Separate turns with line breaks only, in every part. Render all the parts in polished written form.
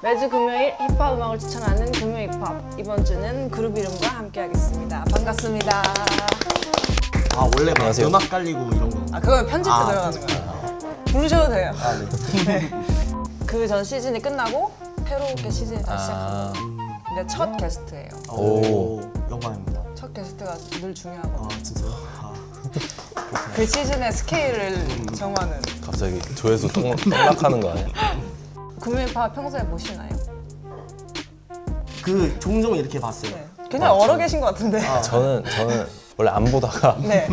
매주 금요일 힙합 음악을 추천하는 금요 힙합. 이번 주는 그룹 이름과 함께 하겠습니다. 반갑습니다.
아 원래 막
안녕하세요.
음악 깔리고 이런 거.
아 그건 편집 때 들어가는 거예요. 부르셔도 돼요.
아 네.
그 전 시즌이 끝나고 새롭게 시즌이 다시
아,
시작합니다. 근데 첫 게스트예요.
오 영광입니다.
첫 게스트가 늘 중요하거든요.
아 진짜요? 아.
그 시즌의 스케일을 정하는.
갑자기 조회수 떡락하는 거 아니야?
금요 힙합 평소에 보시나요?
그 종종 이렇게 봤어요.
네. 굉장히 얼어 계신 것 같은데.
저는 원래 안 보다가
네.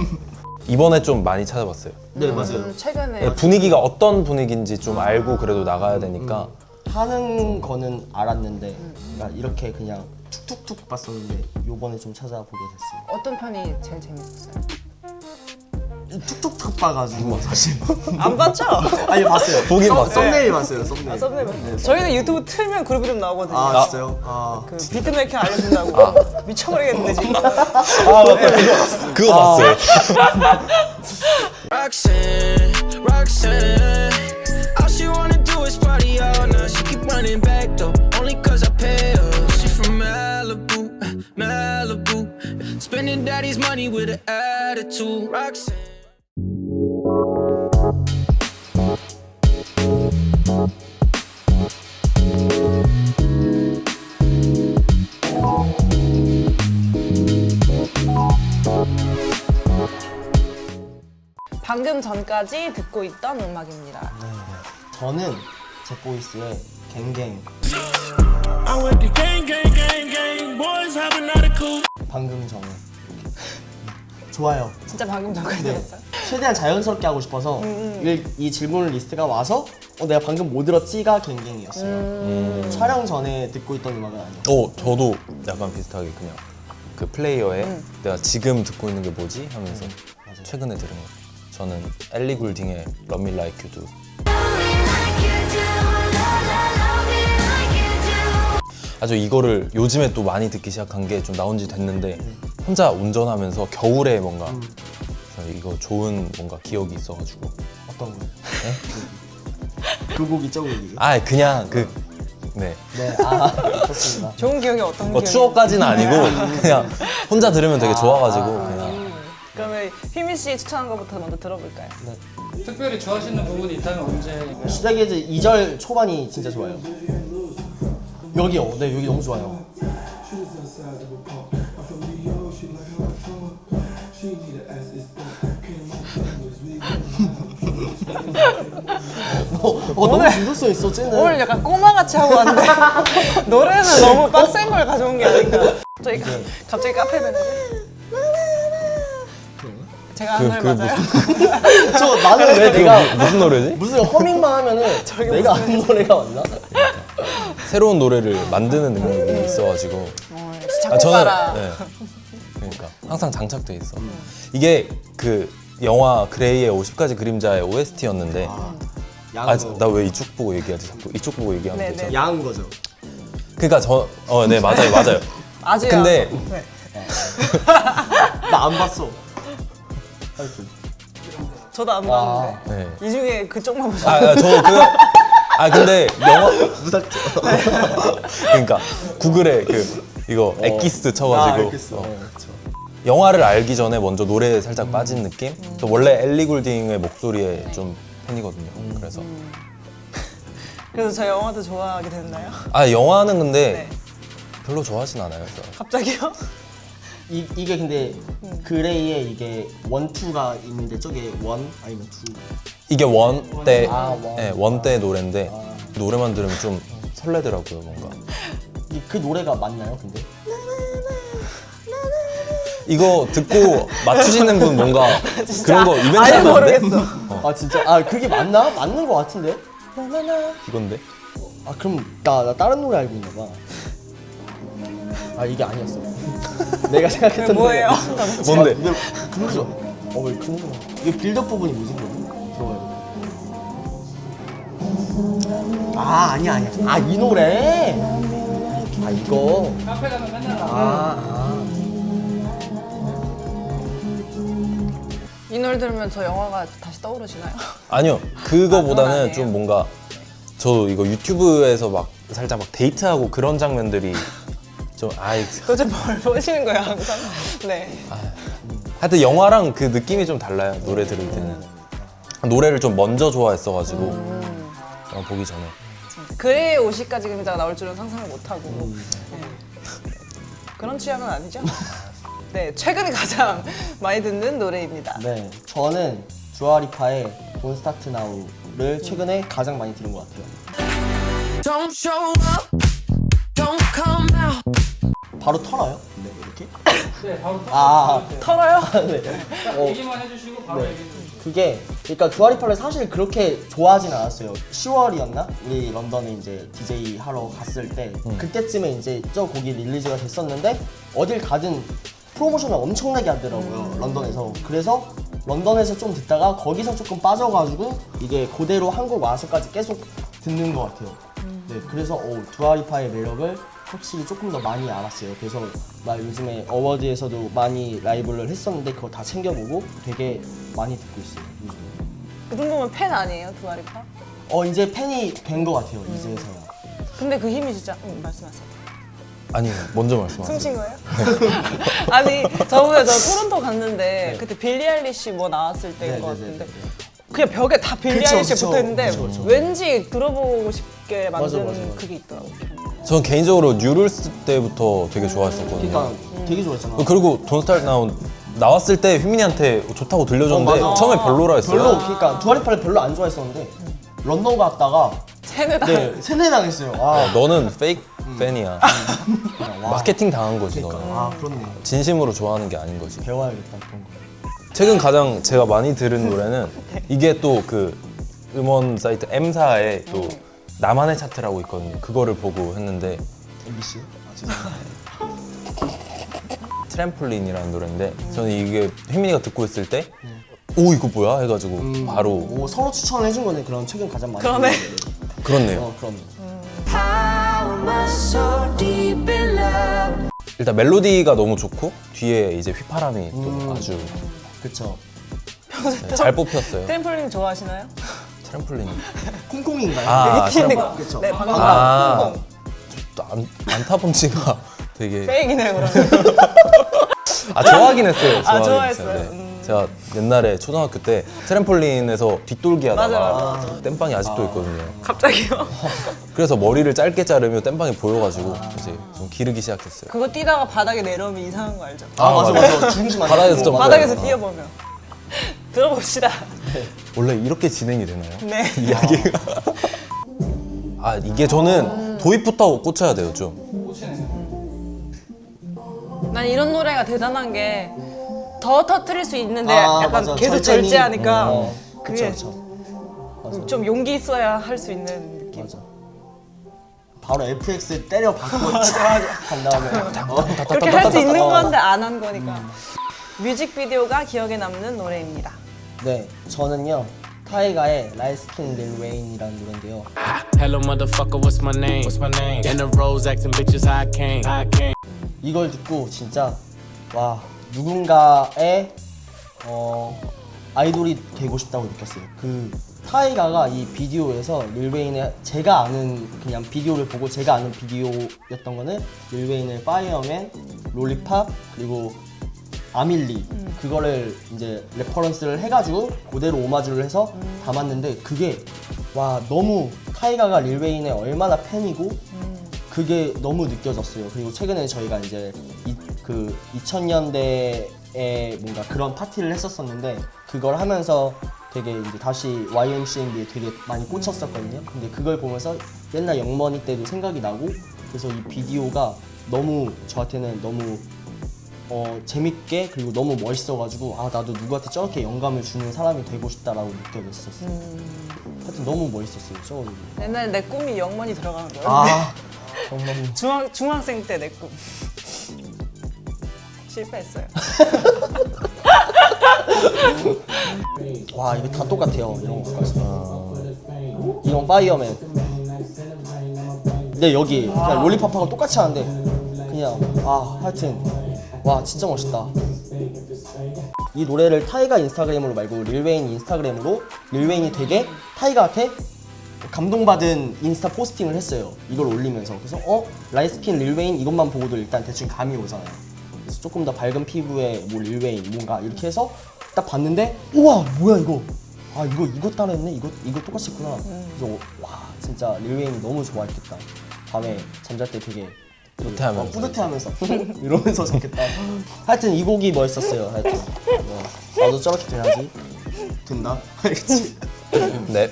이번에 좀 많이 찾아봤어요.
네 맞아요.
최근에
분위기가 어떤 분위기인지 좀 알고 그래도 나가야 되니까
하는 거는 알았는데 그러니까 이렇게 그냥 툭툭툭 봤었는데 요번에 좀 찾아보게 됐어요.
어떤 편이 제일 재밌었어요?
툭툭툭 봐가지고 사실
안 봤죠?
아니 봤어요.
보긴 봤어요.
썸네일 봤어요. 썸네일.
아, 썸네일. 저희는 유튜브 틀면 그룹 이름 나오거든요.
아 진짜요? 아
그 비트메이킹 알려준다고 미쳐버리겠는데 지금.
그거 봤어요.
Roxanne, Roxanne. All she wanna do is party all night. She keep running back though, only cause I pay her. She from Malibu, Malibu. Spending daddy's money with an attitude. Roxanne.
방금 전까지 듣고 있던 음악입니다.
저는 잭보이스의 갱갱.
I went to gang, gang, gang, gang. Boys hopping out of cool.
방금 전에 좋아요.
진짜 방금 전까지
네.
들었어요?
최대한 자연스럽게 하고 싶어서 이 질문 리스트가 와서 내가 방금 뭐 들었지가 갱갱이었어요. 촬영 전에 듣고 있던 음악은 아니에요.
저도 약간 비슷하게 그냥 그 플레이어에 내가 지금 듣고 있는 게 뭐지? 하면서 최근에 들은 거. 저는 엘리 굴딩의 Love Me Like You Do. 아주 이거를 요즘에 또 많이 듣기 시작한 게 좀 나온 지 됐는데 혼자 운전하면서 겨울에 뭔가 그래서 이거 좋은 뭔가 기억이 있어가지고
어떤 거요? 그 곡 있죠, 곡이?
그냥 네.
네, 아 좋습니다.
좋은 기억이 어떤
뭐
기억이?
추억까지는 아니고 그냥 혼자 들으면 되게 좋아가지고 그냥
그러면 휘민 씨 추천한 것부터 먼저 들어볼까요?
특별히 좋아하시는 부분이 있다면 언제?
시작이 이제 2절 초반이 진짜 좋아요. 여기요, 네 여기 너무 좋아요. 너무 중독성 있어, 쟤는.
오늘 약간 꼬마같이 하고 왔는데 노래는 너무 빡센 걸 가져온 게 아닌가. 저희 갑자기 카페 되는데. 제가 한 노래 맞아요?
저 나는 왜 내가
무슨 노래지?
무슨 허밍만 하면은 내가 아는 노래가 맞나?
새로운 노래를 만드는 능력이 있어가지고
작곡가라.
네. 그러니까 항상 장착돼 있어. 이게 그 영화 그레이의 50가지 그림자의 OST였는데
야한 거.
나 왜 이쪽 보고 얘기하지 자꾸 이쪽 보고 얘기하면
네,
되잖아.
네.
야한 거죠.
그러니까 네 맞아요.
아주
근데
네.
나 안 봤어. 하여튼.
저도 안 봤는데
네.
이 중에 그쪽만 보셨어요?
근데 영화
무섭죠.
그러니까 구글에 이거 엑기스 쳐가지고
알겠어. 그렇죠.
영화를 알기 전에 먼저 노래에 살짝 빠진 느낌? 저 원래 엘리 굴딩의 목소리에 좀 팬이거든요. 그래서
그래서 저 영화도 좋아하게 됐나요?
영화는 근데
네.
별로 좋아하진 않아요.
갑자기요?
이게 근데 그레이에 이게 원투가 있는데 저게 원 아니면 투?
이게 원때
원.
원때 노래인데 노래만 들으면 좀 설레더라고요 뭔가.
그 노래가 맞나요, 근데?
이거 듣고 맞추시는 분 뭔가 그런 거 이벤트
아예
하는데?
모르겠어.
아 진짜? 그게 맞나? 맞는 거 같은데?
이건데?
그럼 나 다른 노래 알고 있나 봐. 이게 아니었어. 내가 생각했던
뭐예요?
뭔데?
근데 그러죠. 왜 그런 거? 이거 빌드업 부분이 무슨 거지? 들어봐요. 아니야. 이 노래. 이거.
카페 가면 맨날
이 노래 들으면 저 영화가 다시 떠오르시나요?
아니요 그거보다는
아니에요?
좀 뭔가 저 이거 유튜브에서 막 살짝 막 데이트하고 그런 장면들이 좀
도대체 뭘 보시는 거예요 항상? 네.
하여튼 영화랑 그 느낌이 좀 달라요. 노래 들을 때는 노래를 좀 먼저 좋아했어가지고 보기 전에.
그레이의 50가지 그림자가 나올 줄은 상상을 못하고 네. 그런 취향은 아니죠? 네, 최근에 가장 많이 듣는 노래입니다.
네, 저는 두아리파의 Don't Start Now를 최근에 가장 많이 들은 것 같아요.
Don't show up, don't come out.
바로 털어요? 네, 이렇게?
네, 바로
털어요?
네.
얘기만 해주시고 바로 얘기해 주시고.
그게 그러니까 두아리파를 사실 그렇게 좋아하진 않았어요. 10월이었나? 우리 런던에 이제 DJ 하러 갔을 때 그때쯤에 이제 저 곡이 릴리즈가 됐었는데 어딜 가든 프로모션을 엄청나게 하더라고요. 런던에서. 그래서 런던에서 좀 듣다가 거기서 조금 빠져가지고 이게 그대로 한국 와서까지 계속 듣는 것 같아요. 네, 그래서 두아리파의 매력을 확실히 조금 더 많이 알았어요. 그래서 막 요즘에 어워드에서도 많이 라이브를 했었는데 그거 다 챙겨보고 되게 많이 듣고 있어요. 요즘에.
그 정도면 팬 아니에요, 두아리파?
이제 팬이 된 것 같아요. 이제서야.
근데 그 힘이 진짜 말씀하세요.
아니 먼저 말씀하세요.
숨쉰 거예요? 아니 저번에 저 토론토 갔는데 그때 빌리 아일리시 뭐 나왔을 때인 것 같은데 그냥 벽에 다 빌리
그쵸,
아일리시
그쵸.
붙어있는데
그쵸.
왠지 들어보고 싶게 만드는
맞아.
그게 있더라고요.
전 개인적으로 뉴럴스 때부터 되게 좋아했었거든요.
그러니까 되게 좋아했잖아.
그리고 Don't Start Now 나왔을 때 휘민이한테 좋다고 들려줬는데
맞아.
처음에 별로라 했어요.
별로 그러니까 두아리파를 별로 안 좋아했었는데 런던 갔다가
세뇌다.
네 세뇌당했어요.
너는 페이크 팬이야. 마케팅 당한 거지 너는.
그렇네.
진심으로 좋아하는 게 아닌 거지.
배워야겠다 그런 거.
최근 가장 제가 많이 들은 노래는 이게 또 그 음원 사이트 M사에 또 나만의 차트라고 있거든요. 그거를 보고 했는데
MBC? 죄송합니다.
트램폴린이라는 노래인데 저는 이게 휘민이가 듣고 있을 때 오 이거 뭐야 해가지고 바로
서로 추천을 해준 거네. 그럼 최근 가장 많이.
그러네.
그렇네요.
그럼.
How am I so deep in love?
일단 멜로디가 너무 좋고 뒤에 이제 휘파람이 또 아주
그쵸.
잘 뽑혔어요.
트램폴린 좋아하시나요?
트램폴린.
콩콩인가요?
아,
튀는 거.
그쵸.
네, 방금
아, 안 타본 지가 되게
페이크이네요, 그러면.
좋아하긴 했어요.
좋아했어요.
네. 제가 옛날에 초등학교 때 트램폴린에서 뒷돌기 하다가
맞아.
땜빵이 아직도 있거든요.
갑자기요?
그래서 머리를 짧게 자르면 땜빵이 보여가지고 이제 좀 기르기 시작했어요.
그거 뛰다가 바닥에 내려오면 이상한 거 알죠?
맞아. 죽음심 안
바닥에서
나고.
좀
바닥에서 뛰어보면. 들어봅시다.
원래 이렇게 진행이 되나요?
네.
이야기가. 이게 저는 도입부터 꽂혀야 돼요 좀.
난 이런 노래가 대단한 게 더 터트릴 수 있는데 약간
맞아.
계속
절제니.
절제하니까 그게
그쵸.
좀 용기 있어야 할 수 있는 느낌.
맞아. 바로 FX 때려 박고 간 다음에
그렇게 할 수 있는 건데 안 한 거니까. 뮤직비디오가 기억에 남는 노래입니다.
네, 저는요 타이가의 라이스킨 릴 웨인이라는 노래인데요.
Hello, motherfucker, what's my name? What's my name? In the roads, acting bitches, I came.
이걸 듣고 진짜 와 누군가의 아이돌이 되고 싶다고 느꼈어요. 그 타이가가 이 비디오에서 릴 웨인의 제가 아는 그냥 비디오를 보고 제가 아는 비디오였던 거는 릴 웨인의 파이어맨, 롤리팝 그리고 아밀리 그거를 이제 레퍼런스를 해가지고 그대로 오마주를 해서 담았는데 그게 와 너무 타이가가 릴 웨인의 얼마나 팬이고 그게 너무 느껴졌어요. 그리고 최근에 저희가 이제 그 2000년대에 뭔가 그런 파티를 했었었는데 그걸 하면서 되게 이제 다시 YMCMB에 되게 많이 꽂혔었거든요. 근데 그걸 보면서 옛날 영머니 때도 생각이 나고 그래서 이 비디오가 너무 저한테는 너무 재밌게 그리고 너무 멋있어가지고 나도 누구한테 저렇게 영감을 주는 사람이 되고 싶다라고 느껴졌었어요. 하여튼 너무 멋있었어요. 저거.
옛날에 내 꿈이 영원히 들어가는 거예요.
정말.
중학생 때 내 꿈. 실패했어요.
와 이게 다 똑같아요. 이런 것까지. 이런 파이어맨. 근데 여기 그냥 롤리팝하고 똑같이 하는데 그냥 하여튼 와 진짜 멋있다. 이 노래를 타이가 인스타그램으로 말고 릴 웨인 인스타그램으로 릴 웨인이 되게 타이가한테 감동받은 인스타 포스팅을 했어요. 이걸 올리면서. 그래서 라이트스킨 릴웨인 이것만 보고도 일단 대충 감이 오잖아요. 그래서 조금 더 밝은 피부에 뭐 릴웨인 뭔가 이렇게 해서 딱 봤는데 우와 뭐야 이거. 아 이거 따라했네. 이거 똑같이 했구나. 그래서 와 진짜 릴웨인이 너무 좋아했겠다. 밤에 잠잘 때 되게
뿌듯해하면서.
뿌듯해하면서 이러면서 좋겠다. 하여튼 이 곡이 멋있었어요. 하여튼 나도 저렇게 돼야지. 된다. 알겠지?
네.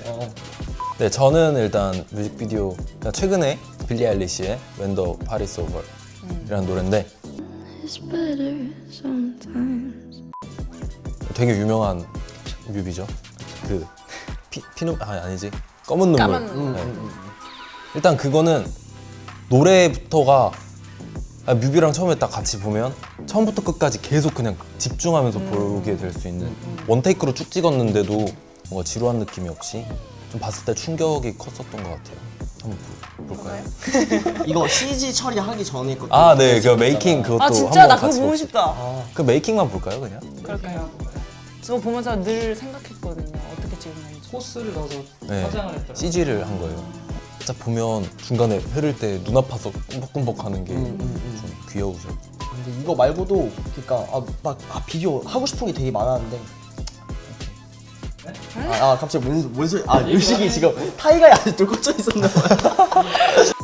네, 저는 일단 뮤직비디오 그냥 최근에 빌리 아일리시의 When the Party's Over 이라는 노래인데
It's better sometimes.
되게 유명한 뮤비죠. 그 피눈 아니지 검은 눈물.
까만 눈물.
네. 일단 그거는 노래부터가 뮤비랑 처음에 딱 같이 보면 처음부터 끝까지 계속 그냥 집중하면서 보게 될 수 있는 원테이크로 쭉 찍었는데도 뭔가 지루한 느낌이 없이 좀 봤을 때 충격이 컸었던 것 같아요. 한번 볼까요?
이거 CG 처리하기 전에 것도
아, 네, 그 메이킹 그것도
아 진짜
한번
나 그거
같이
보고
봅시다.
싶다.
그 메이킹만 볼까요, 그냥?
그럴까요? 저 보면서 늘 생각했거든요. 어떻게 찍었는지.
소스를 넣어서
네,
화장을 했더라고요.
CG를 한 거예요. 딱 보면 중간에 흐를 때 눈 아파서 꿈벅꿈벅하는 게 좀 귀여우죠.
근데 이거 말고도 그러니까 비디오 하고 싶은 게 되게 많았는데 갑자기 뭔 소리 의식이 지금 타이가에 아직도 꽂혀 있었나 봐요.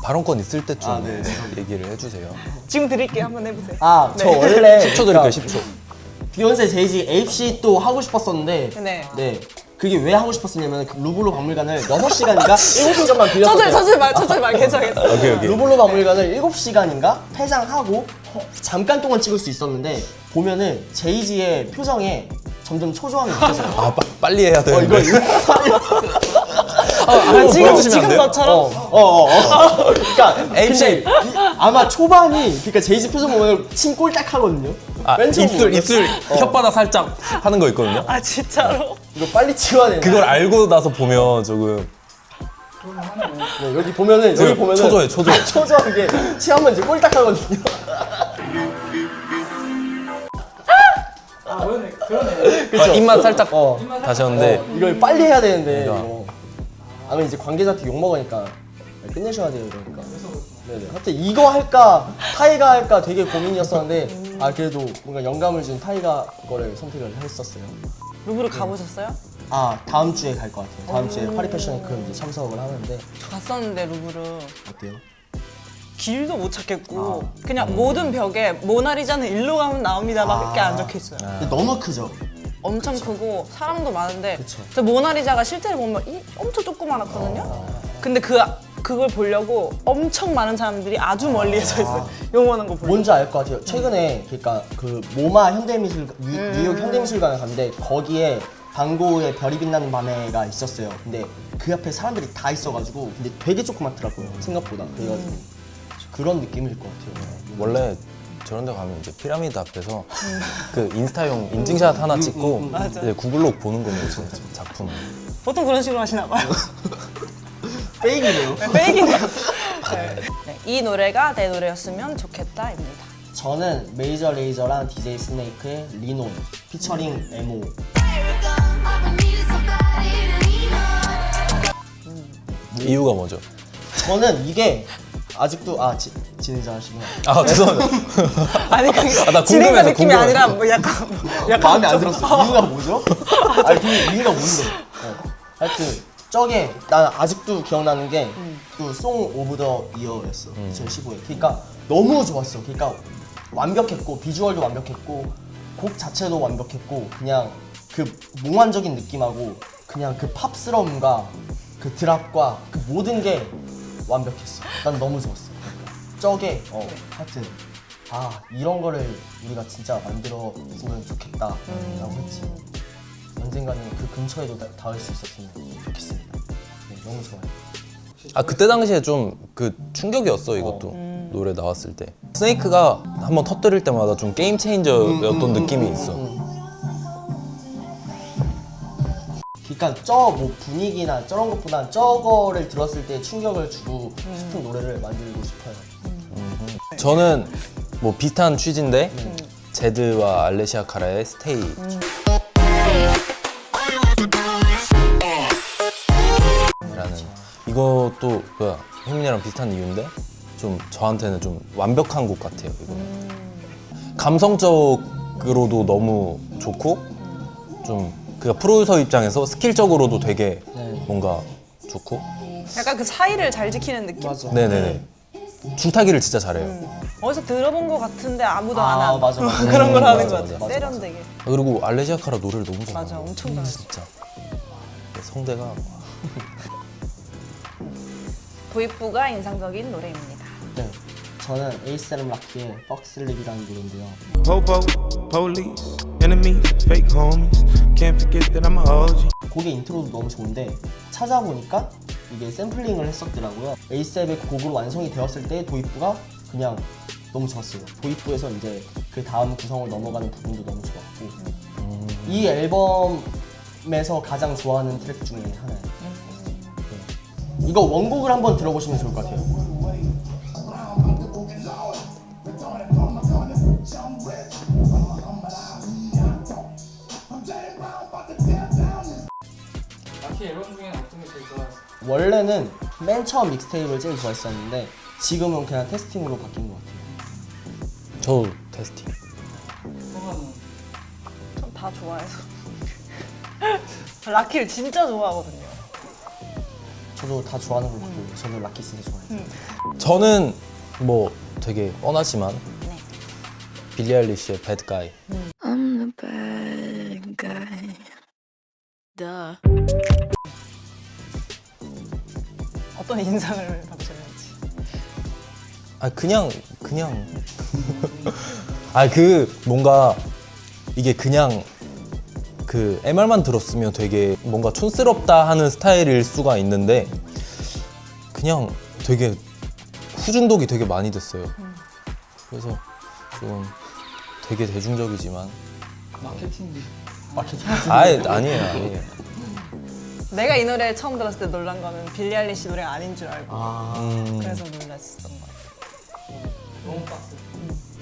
발언권 있을 때 좀
네.
얘기를 해주세요.
지금 드릴게요. 한번 해보세요.
저 원래
10초 드릴게요, 10초.
비욘세, 제이지, 에이프씨 또 하고 싶었었는데
네.
그게 왜 하고 싶었었냐면 그 루블로 박물관을 6시간인가 7시간만 빌렸었대요.
천천히 말 괜찮아.
오케이.
루블로 박물관을 7시간인가 퇴장하고 잠깐 동안 찍을 수 있었는데 보면은 제이지의 표정에 점점 초조함이 느껴져요.
아, 빨리 해야 되는데.
지금 너처럼.
그러니까
에이프씨.
아마 초반이 그러니까 제이지 표정 보면 침 꼴딱 하거든요. 맨 처음 보면.
입술 혓바닥 살짝 하는 거 있거든요.
아 진짜로?
이거 빨리 치워야 되는.
그걸 알고 나서 보면 조금
네, 여기 보면은
초조해.
초조한 게 치하면 이제 꼴딱 하거든요.
아 그러네.
그쵸?
입만 살짝
입만
다시 하는데
이걸 빨리 해야 되는데
그러니까.
이거. 아니면 이제 관계자한테 욕 먹으니까 끝내셔야 돼요 그러니까. 네네. 하여튼 이거 할까 타이가 할까 되게 고민이었었는데 그래도 뭔가 영감을 준 타이가 거를 선택을 했었어요.
루브르 가보셨어요?
다음 주에 갈 것 같아요. 다음 주에 파리 패션 위크 이제 참석을 하는데
저 갔었는데 루브르
어때요?
길도 못 찾겠고 그냥 모든 벽에 모나리자는 일로 가면 나옵니다밖에 안 적혀 있어요.
근데 너무 크죠?
엄청 크고 사람도 많은데
그쵸.
저 모나리자가 실제로 보면 엄청 조그만하거든요. 근데 그걸 보려고 엄청 많은 사람들이 아주 멀리에 서 있어요. 요만한 거 보려고.
뭔지 알 것 같아요. 최근에 그러니까 그 모마 현대미술 뉴욕 현대미술관을 갔는데 거기에 방고의 별이 빛나는 밤에가 있었어요. 근데 그 앞에 사람들이 다 있어가지고 근데 되게 조그맣더라고요 생각보다. 그래가지고 그런 느낌일 것 같아요.
원래 저런 데 가면 이제 피라미드 앞에서 그 인스타용 인증샷 하나 찍고
맞아.
이제 구글로 보는 거예요, 진짜 작품.
보통 그런 식으로 하시나 봐요.
페이크네요.
페이크네요. 네, 이 노래가 내 노래였으면 좋겠다입니다.
저는 메이저 레이저랑 DJ 스네이크의 리논 피처링 에모.
이유가 뭐죠?
저는 이게 아직도 진행자 하시구나.
죄송합니다.
아니 그게
나
진행자
궁금해서,
느낌이
궁금해서.
아니라 뭐 약간
마음에 안 들었어. 이유가 뭐죠? 그 이유가 뭔데? 하여튼 저게 난 아직도 기억나는 게 그 송 오브 더 이어였어. 2015에. 그러니까 너무 좋았어. 그러니까 완벽했고 비주얼도 완벽했고 곡 자체도 완벽했고 그냥 그 몽환적인 느낌하고 그냥 그 팝스러움과 그 드랍과 그 모든 게 완벽했어. 난 너무 좋았어. 그러니까 저게 하여튼 이런 거를 우리가 진짜 만들었으면 좋겠다라고 했지. 언젠가는 그 근처에도 닿을 수 있었으면 좋겠습니다. 네, 너무 좋아요.
그때 당시에 좀 그 충격이었어, 이것도. 노래 나왔을 때. 스네이크가 한번 터뜨릴 때마다 좀 게임 체인저였던 느낌이 있어.
그러니까 저 뭐 분위기나 저런 것보다 저거를 들었을 때 충격을 주고 싶은 노래를 만들고 싶어요.
저는 뭐 비슷한 취지인데 제드와 알레시아 카라의 스테이. 라는 그것도 뭐야 혜민이랑 비슷한 이유인데 좀 저한테는 좀 완벽한 곡 같아요. 이거 감성적으로도 너무 좋고 좀 그러니까 프로듀서 입장에서 스킬적으로도 되게
네.
뭔가 좋고.
약간 그 사이를 잘 지키는 느낌?
맞아.
네네네. 줄타기를 진짜 잘해요.
어디서 들어본 것 같은데 아무도 안
아
함.
맞아 맞아.
그런 걸 하는
맞아,
것 같아.
맞아,
세련되게.
그리고 알레시아 카라 노래를 너무 잘해요.
맞아, 엄청 잘하지.
진짜. 성대가
도입부가 인상적인 노래입니다.
네. 저는 에이스람 락키의 퍽슬립이라는 노래인데요.
Popo, police, enemies, fake homies. Can't forget that I'm a OG.
곡의 인트로도 너무 좋은데 찾아보니까 이게 샘플링을 했었더라고요. 에이셉의 곡으로 완성이 되었을 때 도입부가 그냥 너무 좋았어요. 도입부에서 이제 그 다음 구성을 넘어가는 부분도 너무 좋았고 이 앨범에서 가장 좋아하는 트랙 중에 하나예요. 네. 이거 원곡을 한번 들어보시면 좋을 것 같아요.
라키 앨범 중에는 어떤 게 제일 좋아했어요?
원래는 맨 처음 믹스테이프를 제일 좋아했었는데 지금은 그냥 테스팅으로 바뀐 것 같아요.
저 테스팅.
성화는
전 다 좋아해서. 라키를 진짜 좋아하거든요.
저도 다 좋아하는 걸 같고 저도 락키 진짜 좋아해요.
저는 뭐 되게 뻔하지만 빌리 아일리시의 Bad Guy.
I'm the bad guy. Duh.
어떤 인상을 받으셨는지.
아 그냥 아 그 뭔가 이게 그냥 그 MR만 들었으면 되게 뭔가 촌스럽다 하는 스타일일 수가 있는데 그냥 되게 후중독이 되게 많이 됐어요. 그래서 좀 되게 대중적이지만
마케팅비.
아니에요.
내가 이 노래 처음 들었을 때 놀란 거는 빌리 아일리시 노래가 아닌 줄 알고 그래서 놀랐었던 것 같아요.
너무 빡세.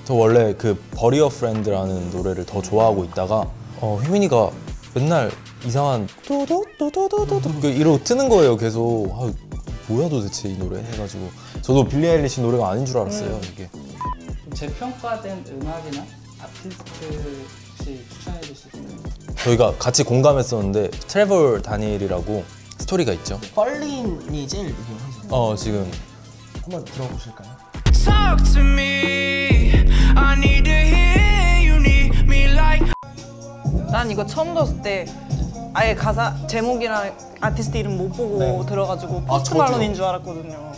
저 원래 그 버리어 프렌드라는 노래를 더 좋아하고 있다가 휘민이가 맨날 이상한 또도또도도도 이러고 트는 거예요. 계속 아, 뭐야 도대체 이 노래 해가지고 저도 빌리 아일리시 노래가 아닌 줄 알았어요. 이게
좀 재평가된 음악이나 아티스트 혹시 추천해 주실 수 있나요?
저희가 같이 공감했었는데 트래버 다니엘이라고 스토리가 있죠.
펄린이 제일 유명하죠.
지금
한번 들어보실까요?
Talk to me. I need to hear you need me like.
난 이거 처음 들었을 때 아예 가사 제목이랑 아티스트 이름 못 보고
네.
들어가지고
아,
포스트
저도요.
말론인 줄 알았거든요.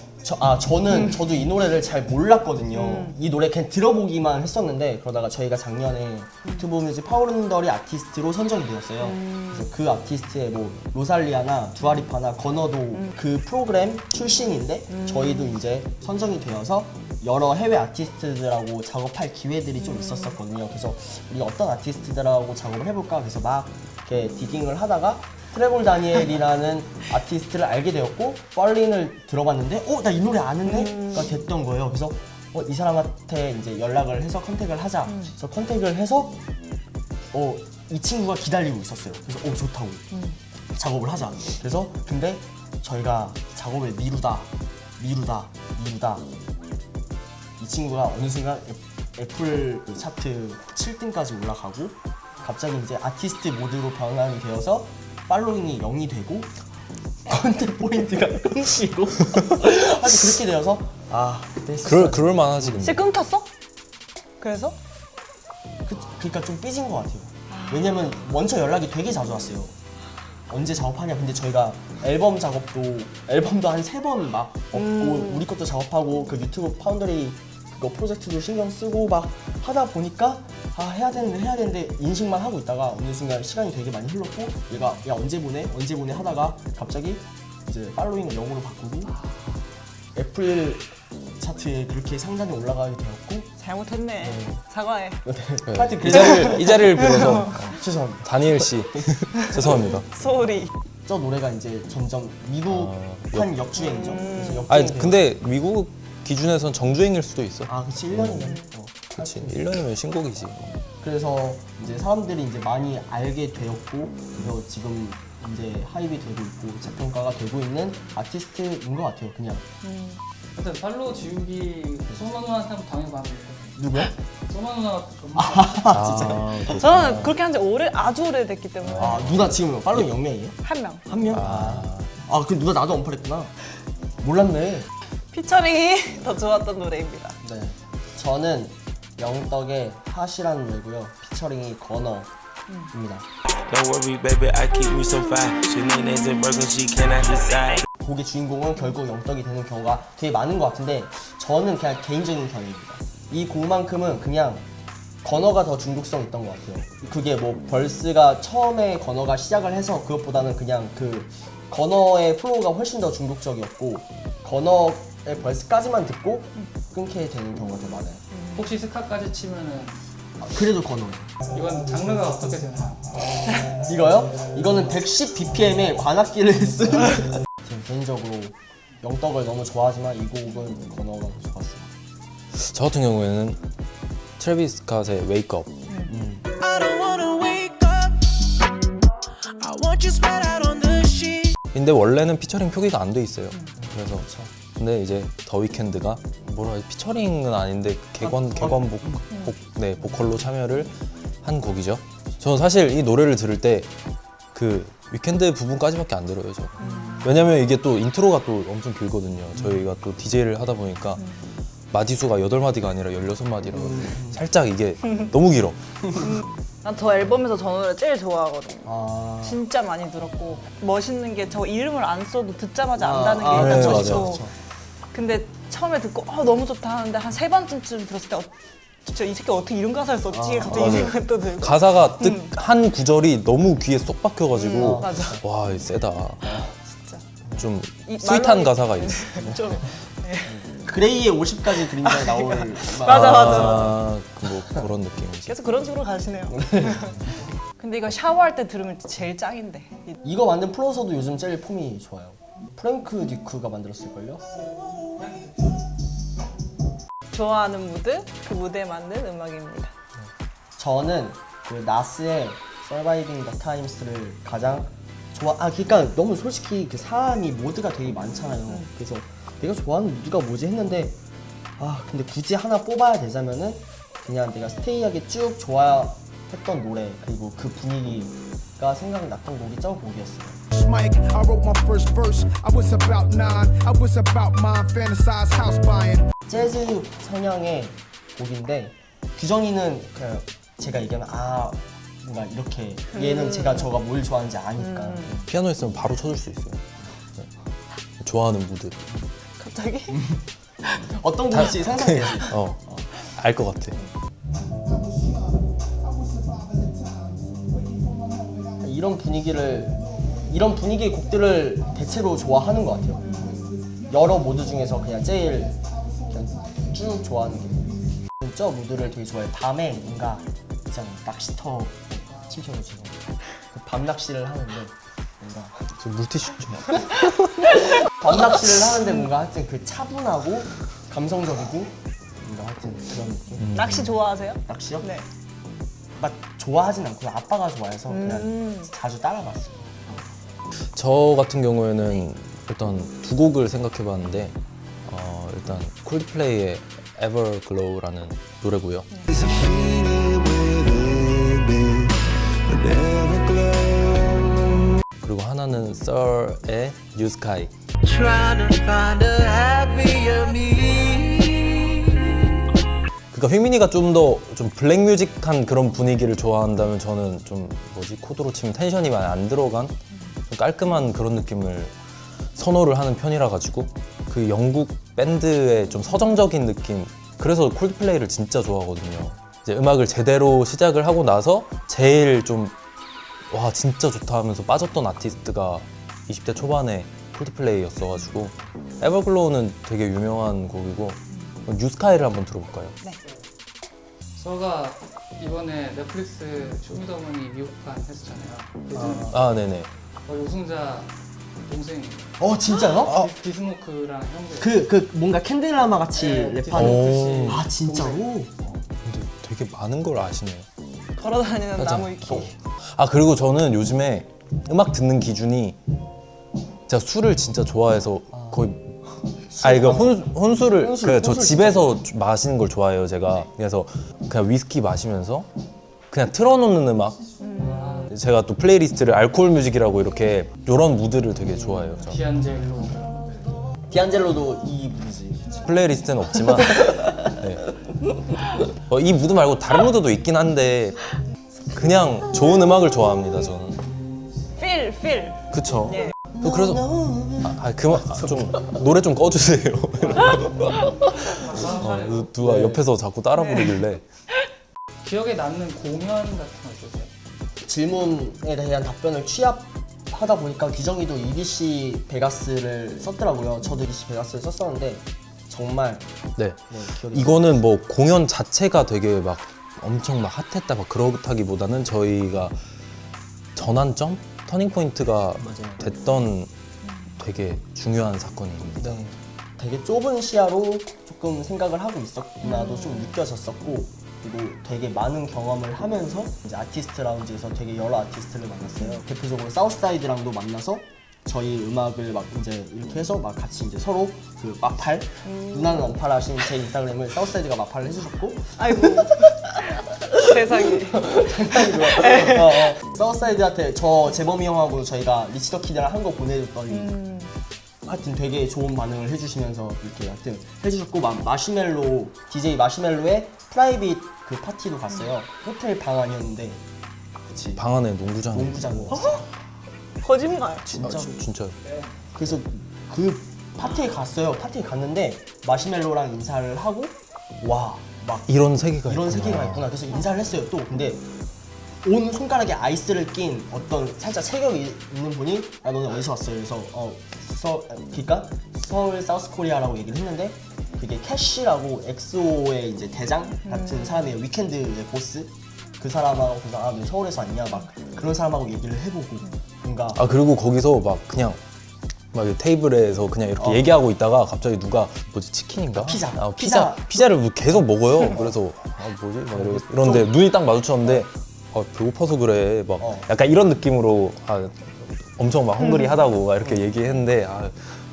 저도 이 노래를 잘 몰랐거든요. 이 노래 그냥 들어보기만 했었는데 그러다가 저희가 작년에 유튜브 뮤직 파워런더리 아티스트로 선정이 되었어요. 그래서 그 아티스트의 뭐 로살리아나 두아리파나 건어도 그 프로그램 출신인데 저희도 이제 선정이 되어서 여러 해외 아티스트들하고 작업할 기회들이 좀 있었었거든요. 그래서 우리가 어떤 아티스트들하고 작업을 해볼까 그래서 막 이렇게 디깅을 하다가 트래블 다니엘이라는 아티스트를 알게 되었고 펄린을 들어봤는데 나 이 노래 아는데?가 됐던 거예요. 그래서 이 사람한테 이제 연락을 해서 컨택을 하자. 그래서 컨택을 해서 이 친구가 기다리고 있었어요. 그래서 좋다고 작업을 하자. 그래서 근데 저희가 작업을 미루다 이 친구가 어느 순간 애플 차트 7등까지 올라가고 갑자기 이제 아티스트 모드로 변환이 되어서 팔로잉이 0이 되고 컨택 포인트가 끊기고 아주 그렇게 되어서 그때 했었어요.
그럴 만하지 근데.
진짜 끊겼어? 그래서?
그러니까 좀 삐진 것 같아요. 왜냐면 먼저 연락이 되게 자주 왔어요. 언제 작업하냐. 근데 저희가 앨범도 한 3번 막 없고 우리 것도 작업하고 그 유튜브 파운더리 그거 프로젝트도 신경 쓰고 막 하다 보니까 해야 되는데 인식만 하고 있다가 어느 순간 시간이 되게 많이 흘렀고 얘가 야 언제 보내 하다가 갑자기 이제 팔로잉을 0으로 바꾸고 애플 차트에 그렇게 상단에 올라가게 되었고
잘못했네. 사과해.
하여튼 그래서
이 자리를 빌어서
죄송합니다.
다니엘 씨 죄송합니다.
소리.
저 노래가 이제 점점 미국판 역주행이죠. 그래서 역주행이
아니
돼요.
근데 미국 기준에선 정주행일 수도 있어.
그치 1년이면
그렇지. 1년이면 신곡이지.
그래서 이제 사람들이 이제 많이 알게 되었고 그래서 지금 이제 하입이 되고 있고 재평가가 되고 있는 아티스트인 것 같아요. 그냥
하여튼 팔로우 지우기 소마 누나한테 한번 당해봐야 돼.
누구야?
소마 누나가
아,
저는 그렇게 한 지 아주 오래됐기 때문에
아 누나 지금 팔로우 0명이에요?
한 명.
한 명? 아그 누나 나도 언팔했구나. 몰랐네.
피처링이 더 좋았던 노래입니다.
네. 저는 영떡의 핫이라는 노래고요. 피처링이 건어입니다.
Don't worry, baby, I keep me so fine. She needs a burger, she cannot decide.
곡의 주인공은 결국 영떡이 되는 경우가 되게 많은 것 같은데 저는 그냥 개인적인 견해입니다. 이 곡만큼은 그냥 건어가 더 중독성 있던 것 같아요. 그게 뭐 벌스가 처음에 건어가 시작을 해서 그것보다는 그냥 그 건어의 플로우가 훨씬 더 중독적이었고 건어의 벌스까지만 듣고 끊게 되는 경우가 더 많아요.
혹시 스카까지 치면은
그래도 건어.
이건 장르가 어떻게 되나요?
이거요? 이거는 110 BPM에 관악기를 쓴 저는 개인적으로 영떡을 너무 좋아하지만 이 곡은 건어가 더 좋았어요.
저 같은 경우에는 트래비스 스캇의 Wake Up.
I don't wanna wake up. I want you spread out on the sheet.
근데 원래는 피처링 표기가 안 돼 있어요. 그래서 근데 이제 더 위켄드가 뭐라 해야 피처링은 아닌데 개건 보컬로 참여를 한 곡이죠. 저는 사실 이 노래를 들을 때 그 위켄드 부분까지밖에 안 들어요. 저. 왜냐면 이게 또 인트로가 또 엄청 길거든요. 저희가 또 DJ를 하다 보니까 마디수가 8마디가 아니라 16마디라서 살짝 이게 너무 길어.
난 저 앨범에서 저 노래 제일 좋아하거든요.
아,
진짜 많이 들었고 멋있는 게 저 이름을 안 써도 듣자마자 안다는 게
아,
일단
네,
멋있고
맞아요.
근데 처음에 듣고 너무 좋다 하는데 한 3번쯤 들었을 때 진짜 이 새끼 어떻게 이런 가사를 썼지? 갑자기 이
맞아요.
생각이 또 들고
가사가 한 구절이 너무 귀에 쏙 박혀가지고
맞아.
와 이거 세다.
진짜
좀
이
스윗한
말로-
가사가 있어.
좀
그레이의 50까지 그림자에 나올
맞아.
뭐 그런 느낌이지.
계속 그런 식으로 가시네요. 근데 이거 샤워할 때 들으면 제일 짱인데
이거 만든 프로서도 요즘 제일 폼이 좋아요. 프랭크 듀크가 만들었을걸요?
좋아하는 무드, 그 무대에 맞는 음악입니다.
저는 그 나스의 Surviving the Times를 가장 그러니까 너무 솔직히 그 사람이 모드가 되게 많잖아요. 그래서 내가 좋아하는 무드가 뭐지 했는데 근데 굳이 하나 뽑아야 되자면은 그냥 내가 스테이하게 쭉 좋아했던 노래 그리고 그 분위기가 생각났던 곡이 저 곡이었어요.
Mike, I wrote my first verse. I was about 9. I was about mine, fantasized house buying.
재즈 성향의 곡인데 규정이는 그냥 제가 얘기하면 뭔가 이렇게 얘는 저가 뭘 좋아하는지 아니까
피아노 있으면 바로 쳐줄 수 있어요. 네. 좋아하는 무드.
갑자기?
어떤 곡인지 상상돼요.
알 것 같아.
이런 분위기의 곡들을 대체로 좋아하는 것 같아요. 여러 모드 중에서 그냥 제일 그냥 쭉 좋아하는 게 저 무드를 되게 좋아해요. 밤에 뭔가 있잖아요. 낚시터 침체로 지금 밤 낚시를 하는데 뭔가
저 물티슈 좀.
밤 낚시를 하는데 뭔가 하여튼 그 차분하고 감성적이고 뭔가 하여튼 그런 느낌.
낚시 좋아하세요?
낚시요?
네.
막 좋아하진 않고요. 아빠가 좋아해서 그냥 자주 따라봤어요.
저 같은 경우에는 일단 두 곡을 생각해봤는데 일단 콜드플레이의 Everglow라는 노래고요. 그리고 하나는 Sir의 New Sky.
Trying to find a happier me.
그러니까 휘민이가 좀 더 좀 블랙 뮤직한 그런 분위기를 좋아한다면 저는 좀 코드로 치면 텐션이 많이 안 들어간 좀 깔끔한 그런 느낌을 선호를 하는 편이라 가지고 그 영국 밴드의 좀 서정적인 느낌, 그래서 콜드플레이를 진짜 좋아하거든요. 이제 음악을 제대로 시작을 하고 나서 제일 좀 와 진짜 좋다 하면서 빠졌던 아티스트가 20대 초반에 콜드플레이였어가지고 에버글로우는 되게 유명한 곡이고 뉴스카이를 한번 들어볼까요?
네.
저가 이번에 넷플릭스 쇼미더머니 미국판 했었잖아요.
아 네네.
우승자 동생
진짜요?
디스모크랑 형들.
그 뭔가 캔들라마 같이
네,
랩하는.
오.
진짜로?
근데 되게 많은 걸 아시네요.
걸어다니는
맞아.
나무 위키.
그리고 저는 요즘에 음악 듣는 기준이 제가 술을 진짜 좋아해서 거의 이거 혼술을 그래 저 집에서 마시는 걸 좋아해요 제가. 그래서 그냥 위스키 마시면서 그냥 틀어놓는 음악. 제가 또 플레이리스트를 알코올 뮤직이라고 이렇게 이런 무드를 되게 좋아해요. 저.
디안젤로도 이 무드지.
플레이리스트는 없지만 네. 이 무드 말고 다른 무드도 있긴 한데 그냥 좋은 음악을 좋아합니다 저는.
필.
그쵸.
예.
그래서 그만 좀 노래 좀 꺼주세요. 누가 옆에서 자꾸 따라 부르길래.
기억에 남는 공연 같은 거 있으세요?
질문에 대한 답변을 취합하다 보니까 기정이도 EDC 베가스를 썼더라고요. 저도 EDC 베가스를 썼었는데 정말
네.
기억이
이거는 뭐 공연 자체가 되게 막 엄청 막 핫했다 막 그렇다기보다는 저희가 전환점? 터닝 포인트가 됐던 되게 중요한 사건입니다.
네. 되게 좁은 시야로 조금 생각을 하고 있었구나도 좀 느껴졌었고, 그리고 되게 많은 경험을 하면서 이제 아티스트 라운지에서 되게 여러 아티스트를 만났어요. 대표적으로 사우스사이드랑도 만나서 저희 음악을 막 이제 이렇게 해서 막 같이 이제 서로 그 마팔, 누나는 언팔 하신 제 인스타그램을 사우스사이드가 마팔을 해주셨고,
아이고 세상에.
사우스사이드한테 저 재범이 형하고 저희가 리치 더 키드랑 한 거 보내줬더니 하여튼 되게 좋은 반응을 해주시면서 이렇게 하여튼 해주셨고, 마시멜로 DJ 마시멜로의 프라이빗 그 파티도 갔어요. 호텔 방 안이었는데 그치
방 안에 농구장이
농구장이었어.
거짓말.
진짜.
진짜요.
그래서 그 파티에 갔어요. 파티에 갔는데 마시멜로랑 인사를 하고 와 막
이런 세계가
이런
있구나.
세계가 있구나. 그래서 인사를 했어요. 또 근데 온 손가락에 아이스를 낀 어떤 살짝 체격이 있는 분이 야 너네 어디서 왔어요? 그래서 그러니까 서울 사우스 코리아라고 얘기를 했는데 그게 캐시라고 엑소의 이제 대장 같은 사람이에요. 위켄드의 보스. 그 사람하고 그래서 아 너 서울에서 왔냐 막 그런 사람하고 얘기를 해보고 뭔가
그리고 거기서 막 그냥 막 테이블에서 그냥 이렇게 얘기하고 있다가 갑자기 누가 뭐지 치킨인가?
피자.
피자를 계속 먹어요. 그래서 뭐지? 막 이런데 눈이 딱 마주쳤는데 배고파서 그래. 막 약간 이런 느낌으로 엄청 막 헝그리 하다고 막 이렇게 얘기했는데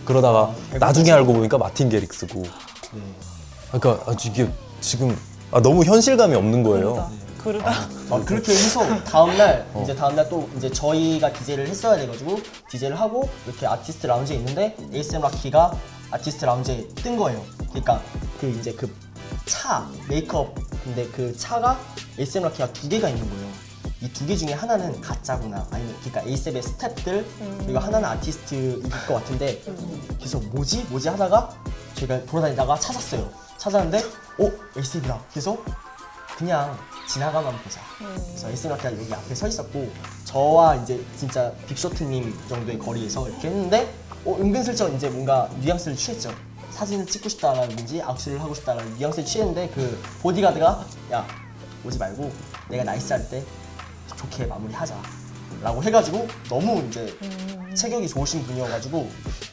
그러다가 나중에 알고 보니까 마틴 게릭스고. 그러니까 이게 지금 너무 현실감이 없는 거예요.
그러다.
그렇게 해서 다음날 이제 또 이제 저희가 DJ를 했어야 돼가지고 DJ를 하고 이렇게 아티스트 라운지에 있는데 ASM 락키가 아티스트 라운지에 뜬 거예요. 그러니까 그 이제 그 차 메이크업 근데 그 차가 ASM 락키가 2개가 있는 거예요. 이 2개 중에 하나는 가짜구나 아니면 그러니까 ASM의 스태프들 그리고 하나는 아티스트일 것 같은데 그래서 뭐지 하다가 저희가 돌아다니다가 찾았는데 ASM이다. 그래서 그냥 지나가만 보자. 그래서 SM 락키가 여기 앞에 서 있었고 저와 이제 진짜 빅쇼트님 정도의 거리에서 이렇게 했는데 은근슬쩍 이제 뭔가 뉘앙스를 취했죠. 사진을 찍고 싶다라든지 악수를 하고 싶다라는 뉘앙스를 취했는데 그 보디가드가 야 오지 말고 내가 나이스할 때 좋게 마무리하자 라고 해가지고 너무 이제 체격이 좋으신 분이어가지고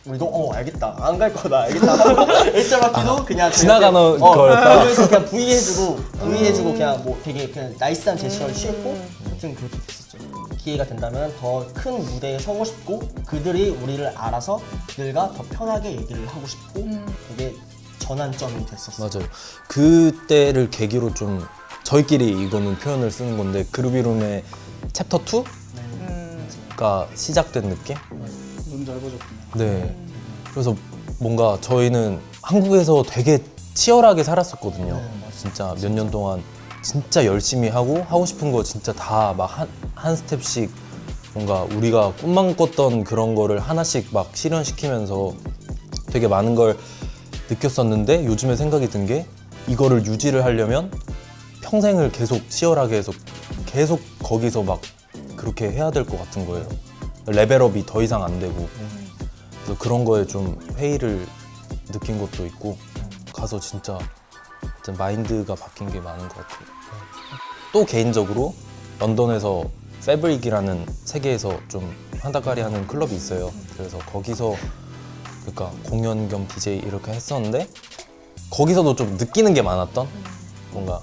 우리도 알겠다 안 갈 거다 알겠다 하고 SM 락키도 그냥
지나가는 거였다.
그래서 그냥 V 해주고 그냥 뭐 되게 그냥 나이스한 제스처를 취했고 하여튼 그렇게 됐었죠. 기회가 된다면 더 큰 무대에 서고 싶고 그들이 우리를 알아서 그들과 더 편하게 얘기를 하고 싶고 되게 전환점이 됐었어요.
맞아요. 그때를 계기로 좀 저희끼리 이거는 표현을 쓰는 건데 그루비룸의 챕터 2가 시작된 느낌?
눈 넓어졌군요.
네. 그래서 뭔가 저희는 한국에서 되게 치열하게 살았었거든요. 진짜 몇 년 동안 진짜 열심히 하고 싶은 거 진짜 다 막 한 스텝씩 뭔가 우리가 꿈만 꿨던 그런 거를 하나씩 막 실현시키면서 되게 많은 걸 느꼈었는데 요즘에 생각이 든 게 이거를 유지를 하려면 평생을 계속 치열하게 해서 계속 거기서 막 그렇게 해야 될 것 같은 거예요. 레벨업이 더 이상 안 되고 그래서 그런 거에 좀 회의를 느낀 것도 있고 가서 진짜 마인드가 바뀐 게 많은 것 같아요. 또 개인적으로 런던에서 패브릭이라는 세계에서 좀 한달까리 하는 클럽이 있어요. 그래서 거기서 그러니까 공연 겸 DJ 이렇게 했었는데 거기서도 좀 느끼는 게 많았던 뭔가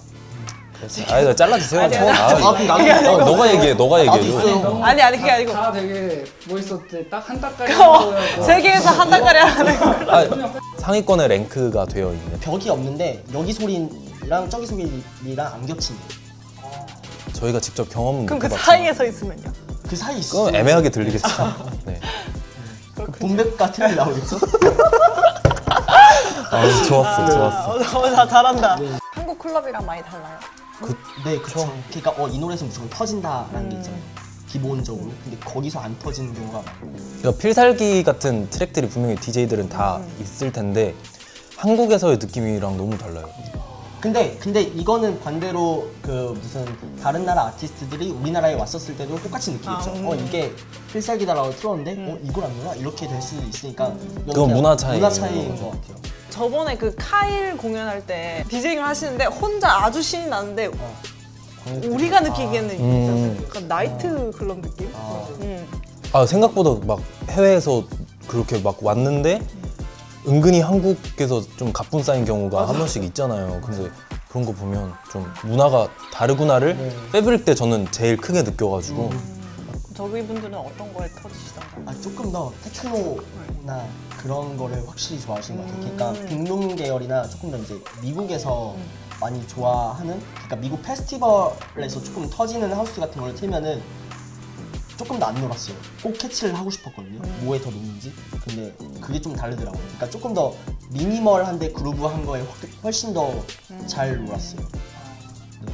아, 잘라주세요.
아니,
너가 얘기해. 너가 얘기해.
있어요.
아니 그게 아니고
다 되게 멋있었대. 딱 한 달까지
세계에서 한 달까지 하는 거.
아, 상위권에 랭크가 되어 있는.
벽이 없는데 여기 소리랑 저기 소리랑 안 겹친대.
저희가 직접 경험은
그럼 그
못 해봤지만
사이에 서 있으면요?
그 사이 있어.
그건 애매하게 들리겠죠. 네.
그 봄백 같은 게 나오겠어?
아, 좋았어.
다 잘한다. 한국 클럽이랑 많이 달라요.
네, 그렇죠. 그러니까 이 노래에서 무조건 터진다라는 게 있잖아요. 기본적으로. 근데 거기서 안 터지는 경우가 많고.
그러니까 필살기 같은 트랙들이 분명히 DJ들은 다 있을 텐데 한국에서의 느낌이랑 너무 달라요.
근데 이거는 반대로 그 무슨 다른 나라 아티스트들이 우리나라에 왔었을 때도 똑같이 느끼겠죠. 이게 필살기다라고 틀었는데 이걸 안 놀아? 이렇게 될 수도 있으니까
그건 문화 차이인
것 같아요.
저번에 그 카일 공연할 때 디제잉을 하시는데 혼자 아주 신이 나는데 우리가 느끼기에는 약간 나이트 클럽 느낌?
아, 생각보다 막 해외에서 그렇게 막 왔는데 은근히 한국에서 좀 가뿐 쌓인 경우가 한 번씩 있잖아요. 근데 그런 거 보면 좀 문화가 다르구나를 패브릭 때 저는 제일 크게 느껴가지고
저기 분들은 어떤 거에 터지시던가요?
조금 더 테크노나 그런 거를 확실히 좋아하시는 것 같아요. 그러니까 빅룸 계열이나 조금 더 이제 미국에서 많이 좋아하는, 그러니까 미국 페스티벌에서 조금 터지는 하우스 같은 걸 틀면은 조금 더 안 놀았어요. 꼭 캐치를 하고 싶었거든요. 뭐에 더 노는지. 근데 그게 좀 다르더라고요. 그러니까 조금 더 미니멀한데 그루브한 거에 훨씬 더 잘 놀았어요. 네.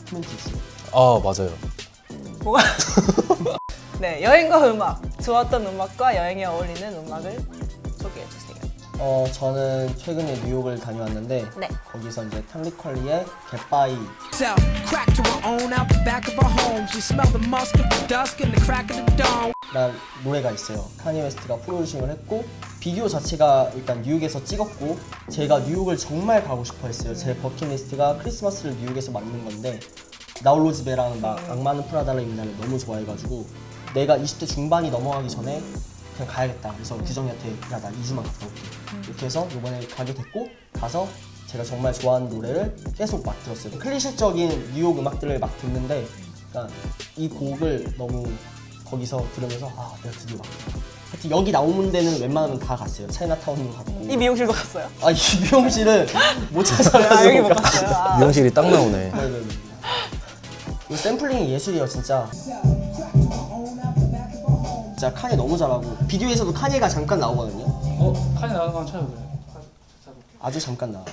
코멘트 있어요.
아, 맞아요.
뭐가? 네, 여행과 음악. 좋았던 음악과 여행에 어울리는 음악을 소개해주세요.
저는 최근에 뉴욕을 다녀왔는데
네.
거기서 이제 탐리컬리의 겟바이
Sell crack to her own out the back of her home. She smelled the musk of the dusk and the crack of the dawn.
라는 노래가 있어요. 카니 웨스트가 프로듀싱을 했고 비디오 자체가 일단 뉴욕에서 찍었고 제가 뉴욕을 정말 가고 싶어 했어요. 제 버킷리스트가 크리스마스를 뉴욕에서 맞는 건데 나홀로 집에랑 막 악마는 프라다를 입는 날을 너무 좋아해가지고 내가 20대 중반이 넘어가기 전에 그냥 가야겠다. 그래서 규정이한테 야, 나 2주만 갔다 올게. 이렇게 해서 이번에 가게 됐고 가서 제가 정말 좋아하는 노래를 계속 막 들었어요. 클리셰적인 뉴욕 음악들을 막 듣는데 그러니까 이 곡을 너무 거기서 들으면서 내가 드디어 왔구나. 하여튼 여기 나오는 데는 웬만하면 다 갔어요. 차이나타운도 갔고.
이 미용실도 갔어요.
이 미용실은 못 찾아가지고.
여기 못 갔어요.
미용실이 딱 나오네.
네네네. 이 샘플링이 예술이에요, 진짜. 진짜 카니 너무 잘하고 비디오에서도 카니가 잠깐 나오거든요.
카니 나가는 거 한번 찾아볼래요?
아주 잠깐 나와요.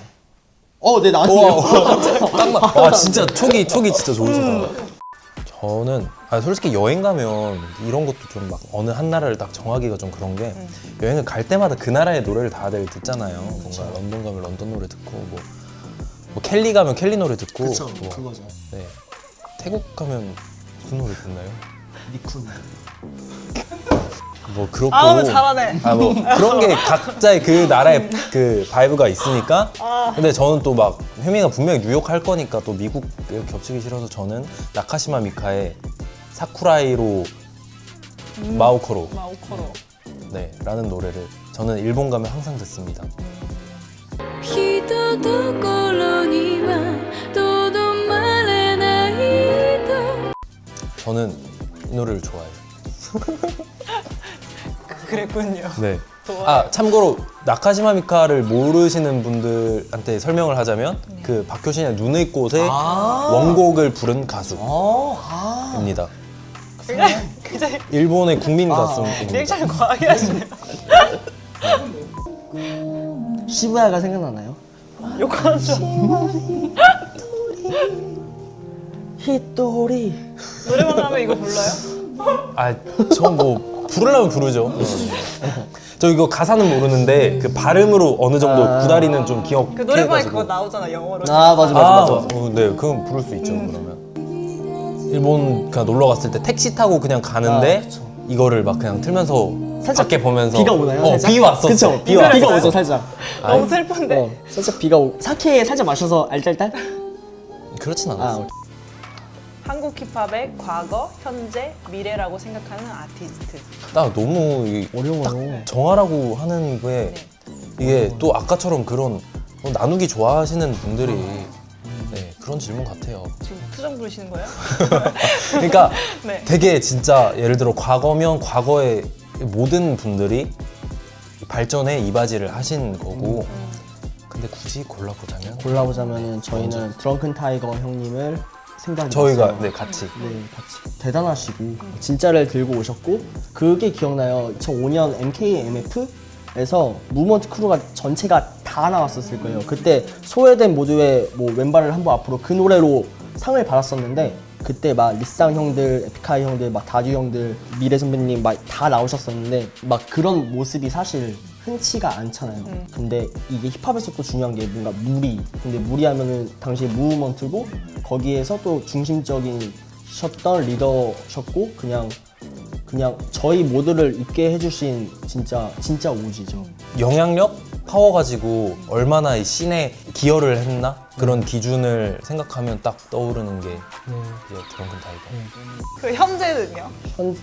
네 나왔네요.
와, 진짜 촉이 진짜 좋으시다. 저는 솔직히 여행 가면 이런 것도 좀 막 어느 한 나라를 딱 정하기가 좀 그런 게 여행을 갈 때마다 그 나라의 노래를 다들 듣잖아요. 뭔가 런던 가면 런던 노래 듣고 뭐 켈리 가면 켈리 노래 듣고
그쵸,
뭐,
그거죠.
네. 태국 가면 무슨 노래 듣나요?
니쿤.
뭐 그렇고
잘하네.
뭐 그런 게 각자의 그 나라의 그 바이브가 있으니까. 근데 저는 또 막 휘미가 분명히 뉴욕 할 거니까 또 미국 겹치기 싫어서 저는 나카시마 미카의 사쿠라이로 마오코로 네 라는 노래를 저는 일본 가면 항상 듣습니다. 저는 이 노래를 좋아해요.
그랬군요.
네. 참고로 나카시마 미카를 모르시는 분들한테 설명을 하자면 그 박효신의 눈의 꽃의 원곡을 부른 가수입니다.
굉장히
일본의 국민 가수입니다.
리액션을 과하게 하시네요.
시부야가 생각나나요?
욕하죠.
히토리.
노래방 가면 이거 불러요?
저 뭐 부르려면 부르죠. 저 이거 가사는 모르는데 그 발음으로 어느 정도 구다리는 좀 기억해가지고.
그 노래방에 그거 나오잖아, 영어로.
맞아.
네, 그건 부를 수 있죠. 그러면 일본 그냥 놀러 갔을 때 택시 타고 그냥 가는데 이거를 막 그냥 틀면서
살짝
밖에 보면서
비가 오나요? 살짝?
비 왔었어.
그쵸?
비가
오죠, 살짝.
너무 슬픈데.
살짝 비가 오고 사케 살짝 마셔서 알딸딸?
그렇진 않았어.
한국 힙합의 과거, 현재, 미래라고 생각하는 아티스트.
나 너무
어려워요.
정하라고 하는 게 이게 또 아까처럼 그런 나누기 좋아하시는 분들이 네, 그런 그런 질문 같아요.
지금 투정 부리시는 거예요?
그러니까
네.
되게 진짜 예를 들어 과거면 과거의 모든 분들이 발전에 이바지를 하신 거고 근데 굳이
골라보자면은 저희는 드렁큰 타이거 형님을 생각이
저희가
났어요.
네 같이
네, 같이 대단하시고 진짜를 들고 오셨고 그게 기억나요. 2005년 MKMF에서 무브먼트 크루가 전체가 다 나왔었을 거예요. 그때 소외된 모두의 뭐 왼발을 한 번 앞으로 그 노래로 상을 받았었는데 그때 막 리쌍 형들, 에픽하이 형들, 막 다듀 형들, 미래 선배님 막 다 나오셨었는데 막 그런 모습이 사실 흔치가 않잖아요. 근데 이게 힙합에서 또 중요한 게 뭔가 무리. 근데 무리하면은 당시에 무브먼트고 거기에서 또 중심적이셨던 리더셨고 그냥 저희 모두를 있게 해주신 진짜 오지죠.
영향력, 파워 가지고 얼마나 이 씬에 기여를 했나 그런 기준을 생각하면 딱 떠오르는 게 이제 드렁큰 타이거.
그 현재는요?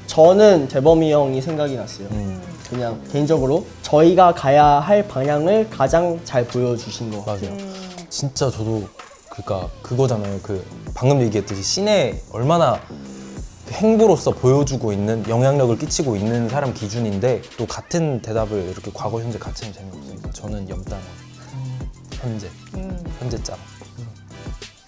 저는 대범이 형이 생각이 났어요. 그냥 개인적으로 저희가 가야 할 방향을 가장 잘 보여주신 것 같아요.
맞아요. 진짜 저도 그러니까 그거잖아요. 그 방금 얘기했듯이 씬에 얼마나 행보로서 보여주고 있는 영향력을 끼치고 있는 사람 기준인데 또 같은 대답을 이렇게 과거 현재 같이 하면 재미없으니까 저는 염따 현재 짱.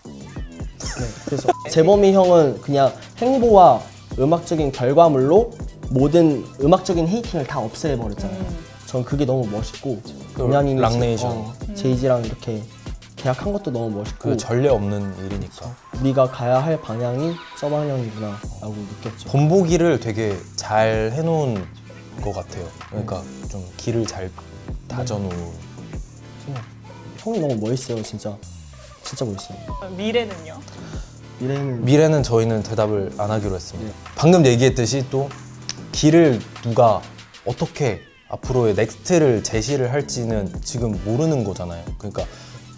네, 그래서 재범이 형은 그냥 행보와 음악적인 결과물로 모든 음악적인 헤이팅을 다 없애버렸잖아요. 전 그게 너무 멋있고 은하님이
락네이션.
제이지랑 이렇게 계약한 것도 너무 멋있고
그 전례 없는 일이니까.
우리가 가야 할 방향이 저 방향이구나 라고 느꼈죠.
본보기를 되게 잘 해놓은 것 같아요. 그러니까 좀 길을 잘 다져놓은.
형이 너무 멋있어요. 진짜 멋있어요.
미래는요?
미래는 저희는 대답을 안 하기로 했습니다. 방금 얘기했듯이 또 길을 누가 어떻게 앞으로의 넥스트를 제시를 할지는 지금 모르는 거잖아요. 그러니까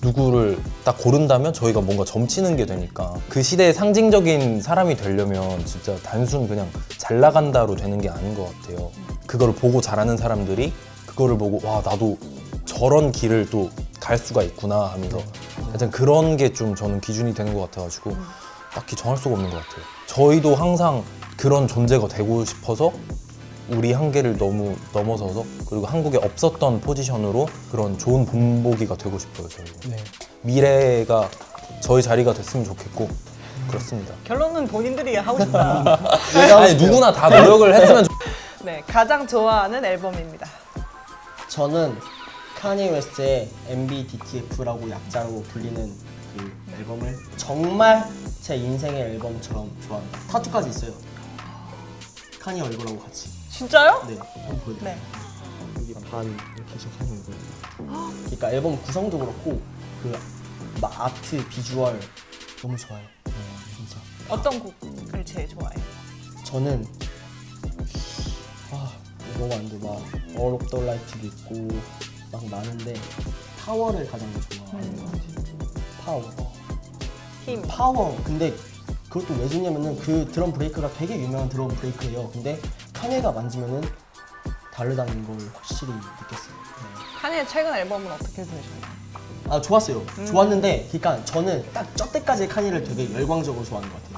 누구를 딱 고른다면 저희가 뭔가 점치는 게 되니까 그 시대의 상징적인 사람이 되려면 진짜 단순 그냥 잘 나간다로 되는 게 아닌 것 같아요. 그거를 보고 자라는 사람들이 그거를 보고 와 나도 저런 길을 또 갈 수가 있구나 하면서 하여튼 그런 게 좀 저는 기준이 되는 것 같아가지고 딱히 정할 수가 없는 것 같아요. 저희도 항상 그런 존재가 되고 싶어서 우리 한계를 너무 넘어서서 그리고 한국에 없었던 포지션으로 그런 좋은 본보기가 되고 싶어요. 저희가. 미래가 저희 자리가 됐으면 좋겠고 그렇습니다.
결론은 본인들이 하고 싶다.
아니 누구나 다 노력을 했으면
네, 가장 좋아하는 앨범입니다.
저는 카니 웨스트의 MBDTF라고 약자로 불리는 그 앨범을 정말 제 인생의 앨범처럼 좋아합니다. 타투까지 있어요. 카니 얼굴하고 같이.
진짜요?
네, 한번 보여드릴게요.
네.
여기 반 이렇게 해서 카니 얼굴. 그러니까 앨범 구성도 그렇고 그 막 아트, 비주얼 너무 좋아요. 진짜.
어떤 곡을 제일 좋아해요?
저는 너무 안 돼. 막 All of the Light도 있고 막 많은데 파워를 가장 좋아하는 것 같아요. 파워. 파워. 근데 그것도 왜 좋냐면은 그 드럼 브레이크가 되게 유명한 드럼 브레이크예요. 근데 카네가 만지면은 다르다는 걸 확실히 느꼈어요.
카니의 최근 앨범은 어떻게 들으셨나요?
아 좋았어요. 좋았는데 그러니까 저는 딱 저 때까지 카니를 되게 열광적으로 좋아하는 것 같아요.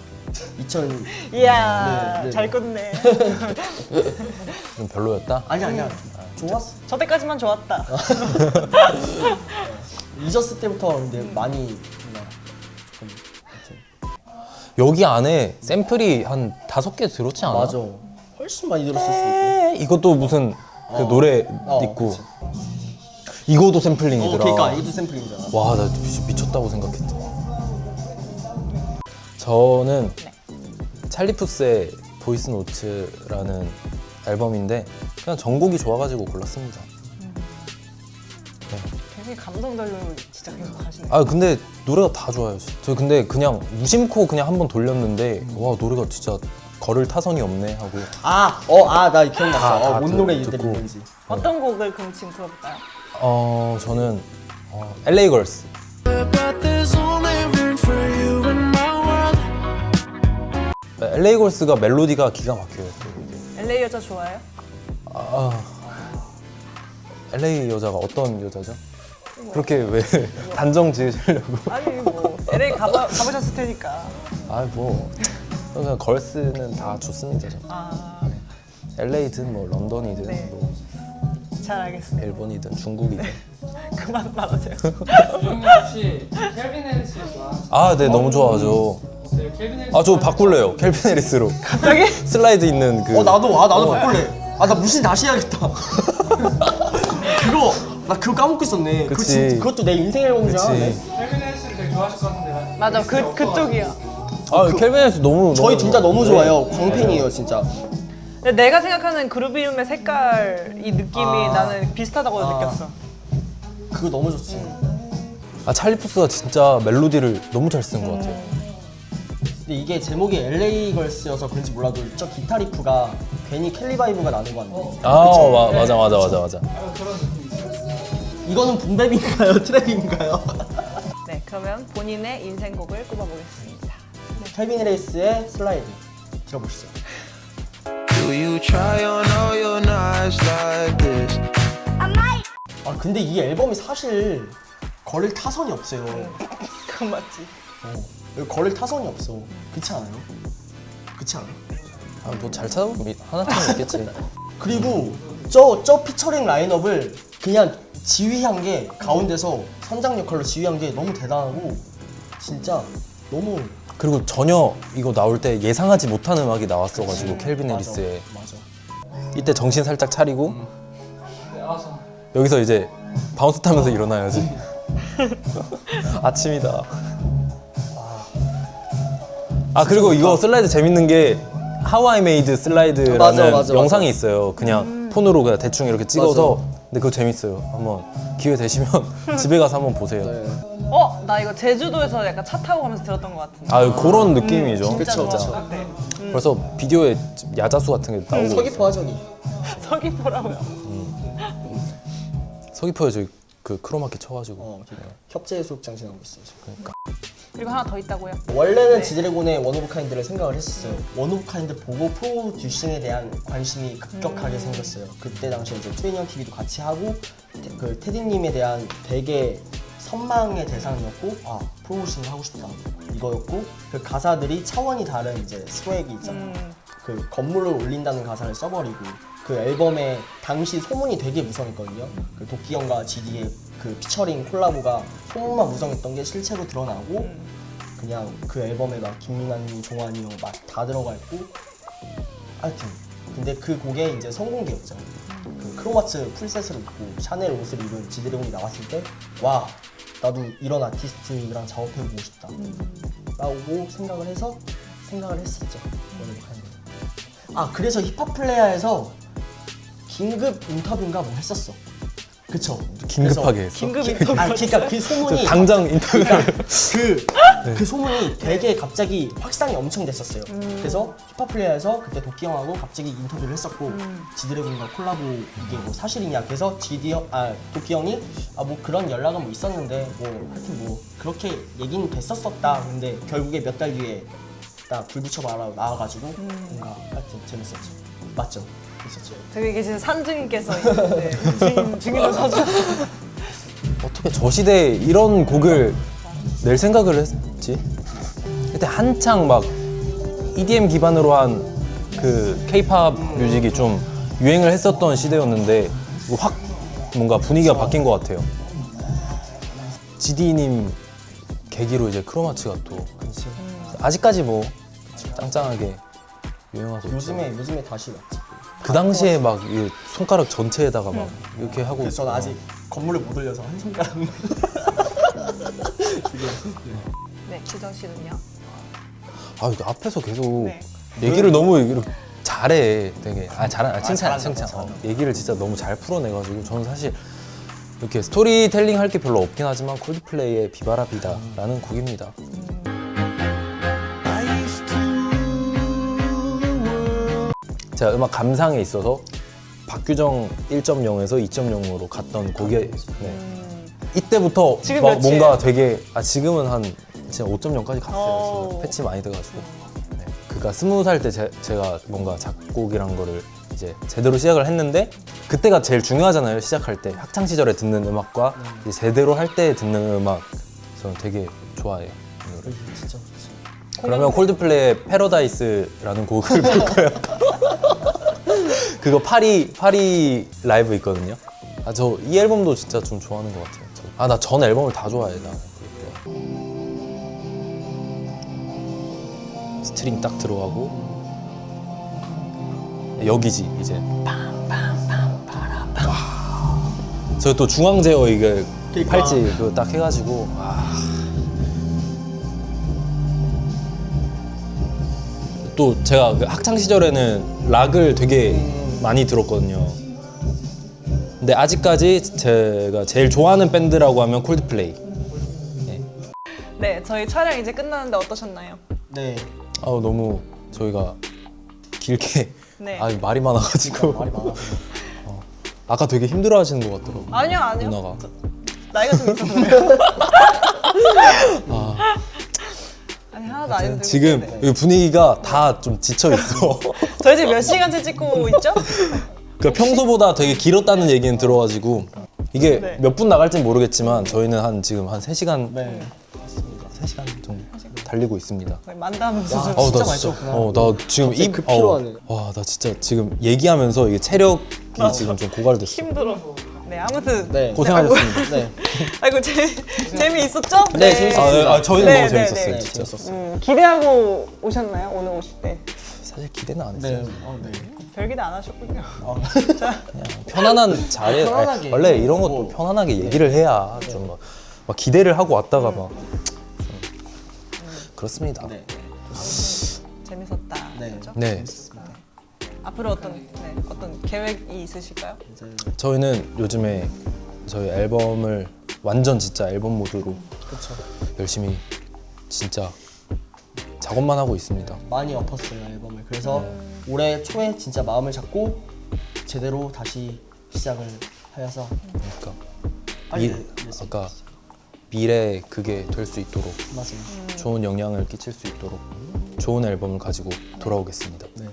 2000
이야,
네.
잘 껐네.
좀 별로였다?
아니야. 좋았어.
저 때까지만 좋았다.
잊었을 때부터 근데 많이 뭔가 조금
여기 안에 샘플이 한 5개 들었지 않아?
맞아. 훨씬 많이 들었을 수도 있고.
이것도 무슨 그 노래 있고
그치.
이거도 샘플링이더라.
그러니까 이것도 샘플링이잖아.
와, 나 미쳤다고 생각했지. 저는 찰리 푸스의 보이스 노츠라는 앨범인데 그냥 전곡이 좋아가지고 골랐습니다.
되게 감성달로 진짜 계속 하시네요.
아 근데 노래가 다 좋아요. 저 근데 그냥 무심코 그냥 한번 돌렸는데 와 노래가 진짜 걸을 타선이 없네 하고.
나 기억났어.
다
뭔 노래
듣고.
이들인지.
어떤 곡을 그럼 지금 들어볼까요?
저는 LA 걸스.
But there's only room for you in my world.
LA 걸스가 멜로디가 기가 막혀요.
LA 여자 좋아해요?
LA 여자가 어떤 여자죠? 그렇게 왜 단정 지으시려고?
아니 뭐 LA 가보셨을 테니까.
뭐 그냥 걸스는 다 좋습니다. 저는.
아,
LA든 뭐 런던이든
네.
뭐
잘 알겠습니다.
일본이든 중국이든.
그만 말하세요.
유영민 혹시 켈빈 해리스 좋아하시나요?
네 너무 좋아하죠.
켈빈 해리스
저 바꿀래요. 켈빈 해리스로.
갑자기?
슬라이드 있는 그.
나도 바꿀래. 나 무신 다시 해야겠다. 나 그거 까먹고 있었네.
그치.
그것도 내 인생 앨범 중 하나네.
그치.
켈빈 해리스를 되게 좋아하실 것 같은데.
맞아, 그쪽이야.
켈빈 해리스 너무.
저희 둘 다 너무 좋아요.
네.
광팬이에요 진짜.
근데 내가 생각하는 그루비움의 색깔 이 느낌이 나는 비슷하다고 느꼈어.
그거 너무 좋지.
찰리 푸스가 진짜 멜로디를 너무 잘 쓴 것 같아요.
근데 이게 제목이 LA 걸스여서 그런지 몰라도 저 기타 리프가 괜히 켈리 바이브가 나는 거 같네.
맞아.
이거는 붐베비인가요? 트랩인가요?
네, 그러면 본인의 인생곡을 꼽아보겠습니다.
켈빈 레이스의 슬라이드 들어보시죠.
Do you try on all your nights like this?
근데 이 앨범이 사실 거릴 타선이 없어요.
그건 맞지.
거릴 타선이 없어. 그렇지 않아요? 그렇지 않아요?
뭐 잘 찾아보면 하나쯤 있겠지.
그리고 저 피처링 라인업을 그냥 지휘한 게 가운데서 선장 역할로 지휘한 게 너무 대단하고 진짜 너무
그리고 전혀 이거 나올 때 예상하지 못한 음악이 나왔어가지고 켈빈 해리스의
맞아.
이때 정신 살짝 차리고
네,
여기서 이제 바운스 타면서 일어나야지. 아침이다. 그리고 이거 슬라이드 재밌는 게 How I Made 슬라이드라는
맞아.
영상이 있어요. 그냥 폰으로 그냥 대충 이렇게 찍어서. 근데 그거 재밌어요. 한번 기회 되시면 집에 가서 한번 보세요.
나 이거 제주도에서 약간 차 타고 가면서 들었던 것 같은데.
그런 느낌이죠.
진짜
그쵸.
좋았어. 네.
벌써 비디오에 야자수 같은 게 나오고
서귀포와 저기.
서귀포라고요.
서귀포에 저기 그 크로마키 쳐가지고
협재해수욕장 지나고 있어요.
그러니까.
그리고 하나 더 있다고요.
원래는 지드래곤의 원 오브 카인드를 생각을 했었어요. 원 오브 카인드 보고 프로듀싱에 대한 관심이 급격하게 생겼어요. 그때 당시에 이제 트웬티원 TV도 같이 하고 그 테디님에 대한 되게 선망의 대상이었고 프로듀싱 하고 싶다 이거였고 그 가사들이 차원이 다른 이제 스웩이 있잖아요. 그 건물을 올린다는 가사를 써버리고 그 앨범에 당시 소문이 되게 무성했거든요. 그 도끼 형과 GD의 그 피처링 콜라보가 소문만 무성했던 게 실체로 드러나고 그냥 그 앨범에 막 김민아님, 종환이 형 막 다 들어가 있고 하여튼 근데 그 곡의 이제 성공기였죠. 그 크로마츠 풀셋을 입고 샤넬 옷을 입은 지드래곤이 나왔을 때 와 나도 이런 아티스트랑 작업해보고 싶다 라고 생각을 했었죠. 그래서 힙합 플레이어에서 긴급 인터뷰인가 뭐 했었어. 그쵸?
긴급하게 했어.
긴급 인터뷰.
그러니까 그 소문이
당장 인터뷰.
그 소문이 되게 갑자기 확산이 엄청 됐었어요. 그래서 힙합 플레이어에서 그때 도끼 형하고 갑자기 인터뷰를 했었고 지드래곤과 콜라보 이게 뭐 사실이냐. 그래서 도끼 형이 뭐 그런 연락은 뭐 있었는데 뭐 하여튼 뭐 그렇게 얘기는 됐었었다. 근데 결국에 몇 달 뒤에 딱 불 붙여봐라 나와가지고 뭔가 하여튼 재밌었죠. 맞죠? 있었죠.
저기 계신 산증인께서 있는데 증인을 사주셨어요.
어떻게 저 시대에 이런 곡을 낼 생각을 했지? 그때 한창 막 EDM 기반으로 한 그 K-팝 뮤직이 좀 유행을 했었던 시대였는데 확 뭔가 분위기가 바뀐 것 같아요. GD님 계기로 이제 크로마츠가 또 아직까지 뭐 짱짱하게 유행하고 있죠.
요즘에 다시 왔지.
그 당시에 막 이 손가락 전체에다가 막 이렇게 하고.
그래서 저는 아직 건물을 못 올려서 한 손가락.
네, 규정 씨는요?
이거 앞에서 계속
네.
얘기를 너무 이렇게 잘해. 되게 칭찬.
잘한다.
얘기를 진짜 너무 잘 풀어내가지고 저는 사실 이렇게 스토리텔링 할 게 별로 없긴 하지만 콜드플레이의 비바라비다라는 곡입니다. 제가 음악 감상에 있어서 박규정 1.0에서 2.0으로 갔던 곡이 이때부터
지금
막
몇이에요?
뭔가 되게 지금은 한 진짜 5.0까지 갔어요.
오.
지금 패치 많이 돼가지고. 그러니까 20살 때 제가 뭔가 작곡이란 거를 이제 제대로 시작을 했는데 그때가 제일 중요하잖아요. 시작할 때 학창 시절에 듣는 음악과 이제 제대로 할 때 듣는 음악 저는 되게 좋아해요. 노래.
진짜 좋지.
그러면 콜드플레이의 패러다이스라는 곡을 볼까요? 그거 파리 라이브 있거든요. 아, 저 이 앨범도 진짜 좀 좋아하는 것 같아요. 아, 나 전 앨범을 다 좋아해. 나 스트링 딱 들어가고 여기지 이제. 저 또 중앙 제어 이게
그러니까.
팔찌 그거 딱 해가지고 또 제가 그 학창 시절에는 락을 되게 많이 들었거든요. 근데 아직까지 제가 제일 좋아하는 밴드라고 하면 콜드플레이.
네, 저희 촬영 이제 끝나는데 어떠셨나요?
네.
아우 너무 저희가 길게
네.
말이 많아가지고
말이 많아서.
아까 되게 힘들어하시는 것 같더라고요.
아니요.
누나가.
나이가 좀 있어서 그래요. 아니 하나도 안 힘들고.
지금
네.
여기 분위기가 다 좀 지쳐 있어.
저희 지금 몇 시간째 찍고 있죠?
그러니까 평소보다 되게 길었다는 얘기는 들어가지고 이게
네.
몇 분 나갈지는 모르겠지만 저희는 지금 한 3시간
네.
3시간 정도 달리고 있습니다.
거의 만담 수준.
나
진짜 많이
진짜
쪘구나.
나 지금
갑자기 급 피로하네.
나 진짜 지금 얘기하면서 이게 체력이 지금 좀 고갈됐어.
힘들어. 네, 아무튼
네.
고생하셨습니다.
네.
아이고 재미있었죠?
네, 재밌었어요.
저희는
네,
너무
네,
재밌었어요,
네.
진짜.
재밌었어요.
기대하고 오셨나요? 오늘 오실 때
사실 기대는 안 했어요.
네. 네.
별 기대 안 하셨군요.
편안한 자리에
편안하게.
원래 이런 것도
뭐.
편안하게 얘기를 해야 좀 막 기대를 하고 왔다가 막 그렇습니다.
네.
재밌었다.
네.
그렇죠?
네.
앞으로 어떤 계획이 있으실까요?
이제
저희는 요즘에 저희 앨범을 완전 진짜 앨범 모드로
그렇죠.
열심히 진짜 작업만 하고 있습니다.
많이 엎었어요 앨범을. 그래서 올해 초에 진짜 마음을 잡고 제대로 다시 시작을 하여서
그러니까
빨리
미-
냈으면
아까 미래 그게 될 수 있도록
맞아요.
좋은 영향을 끼칠 수 있도록 좋은 앨범을 가지고 돌아오겠습니다.
네.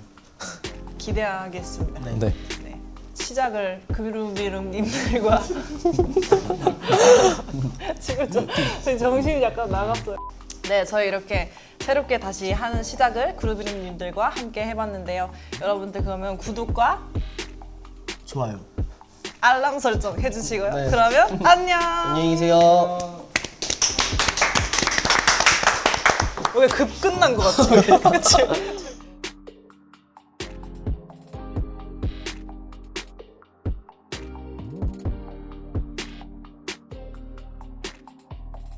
기대하겠습니다.
네.
네.
네. 시작을 그루비rum님들과 지금 저희 정신이 약간 나갔어요. 네, 저희 이렇게 새롭게 다시 하는 시작을 그루비rum님들과 함께 해봤는데요. 여러분들 그러면 구독과
좋아요.
알람 설정 해주시고요.
네.
그러면 안녕.
안녕히 계세요.
왜 급 끝난 것 같죠? 그치?